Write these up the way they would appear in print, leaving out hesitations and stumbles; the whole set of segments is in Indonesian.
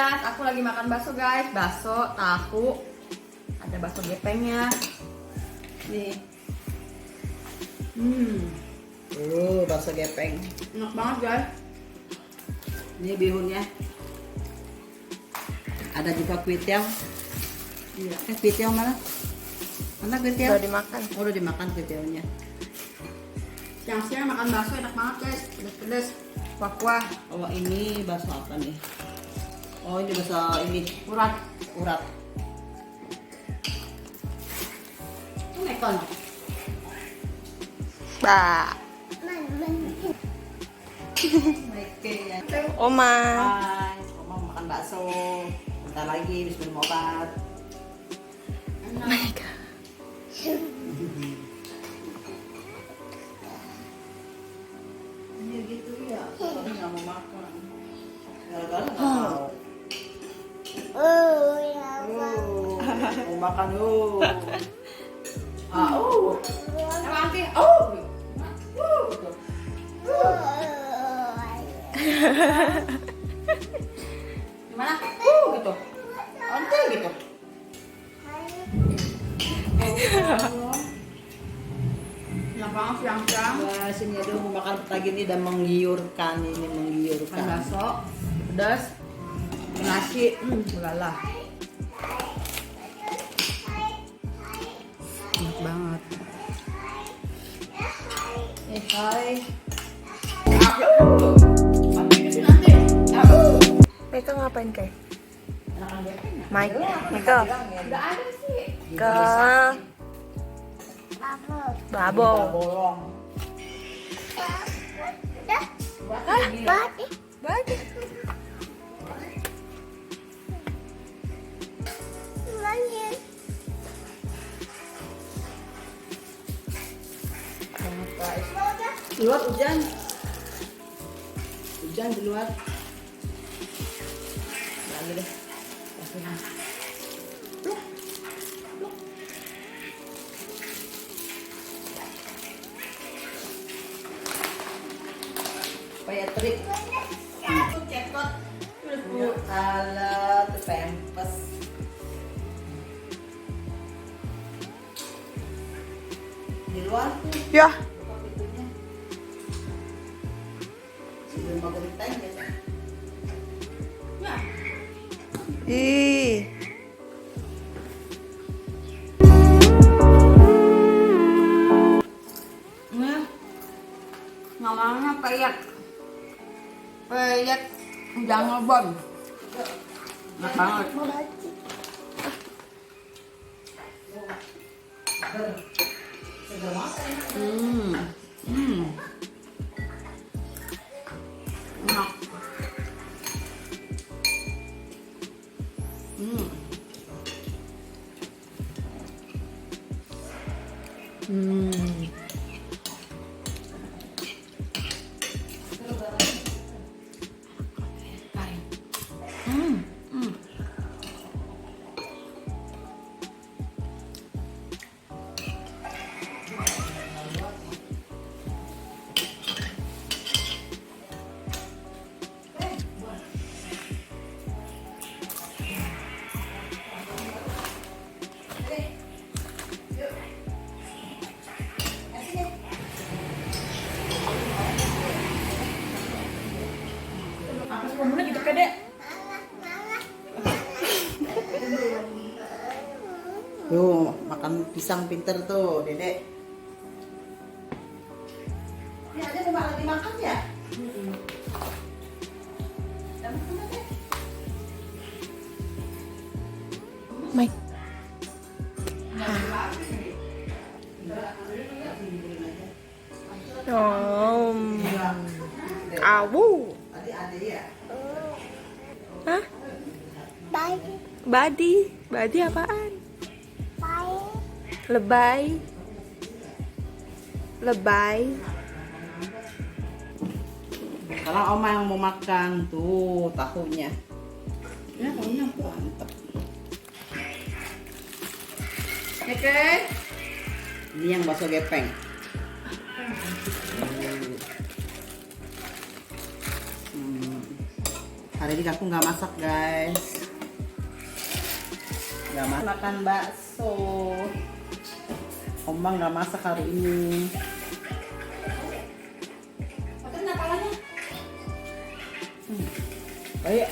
guys, aku lagi makan bakso guys. Bakso, tahu. Ada bakso gepengnya. Nih. Bakso gepeng. Enak banget guys. Ini bihunnya. Ada juga kuitiau. Iya. Kuitiau mana? Mana kuitiau? Udah dimakan. Oh, udah dimakan kuitiaunya. Siang-siang makan bakso enak banget guys. Pedes-pedes. Kuah-kuah. Oh, ini bakso apa nih? Oh, ini bakso ini Urat. urat. Ini mekon. Ba. Oke ya. Oma. Hai, Oma mau makan bakso. Bentar lagi habis minum obat. Oh my god. Ini gitu ya. Tapi nggak mau makan. Gara-gara nggak tahu. Mau makan Emang Angki. Gimana? Gitu. Ante gitu. Enak banget siang-siang. Wah, sini aduh mau makan pagi ini dan menggiurkan ini Makan menggiurkan. bakso, pedas, nasi, ulala. Enak banget. Hai. Nanti di sini nanti. Mereka ngapain kayak? Enakan gepeng ya? Mike, Udah Michael, Udah ada sih. ke Babo. Bolong. Badi. Di luar hujan. Hujan di luar. Lagi deh. Supaya terik. Cekot. Alat pempes. Di luar tuh Ya, buka pintunya. Sebelum maghrib time biasa. Ya. ih. Ini namanya peyek. Peyek jangan bon. Enak banget. Enak. Apa sih ngomongnya gitu pede? Tuh, makan pisang pinter tuh, Dedek. Ini ada mau lagi makan ya? Mike. Oh. Awu. Adik-adik ya? Hah? Badi. Badi apaan? Lebay. Lebay. Sekarang Oma yang mau makan tuh tahunya. Ya, tahunya mantep. Oke. Ini yang bakso gepeng. Hari ini aku nggak masak guys. Nggak makan bakso. Omang nggak masak hari ini. Makan apalanya? Baik.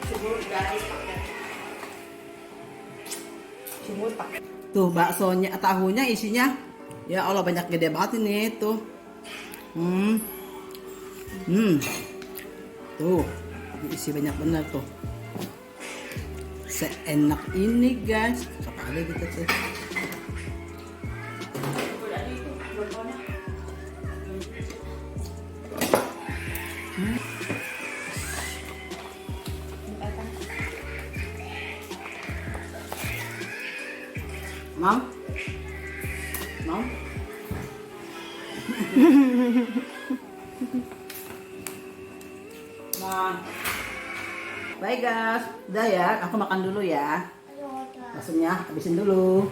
Cibur guys, pakai. Cibur pakai. Tuh baksonya, tahunya isinya, ya Allah banyak gede banget ini tuh. Tuh, isi banyak bener tuh. Seenak ini guys. Apa ada gitu sih? Mau? Mau? Nah. Baik guys, udah ya, aku makan dulu ya. Baksonya habisin dulu.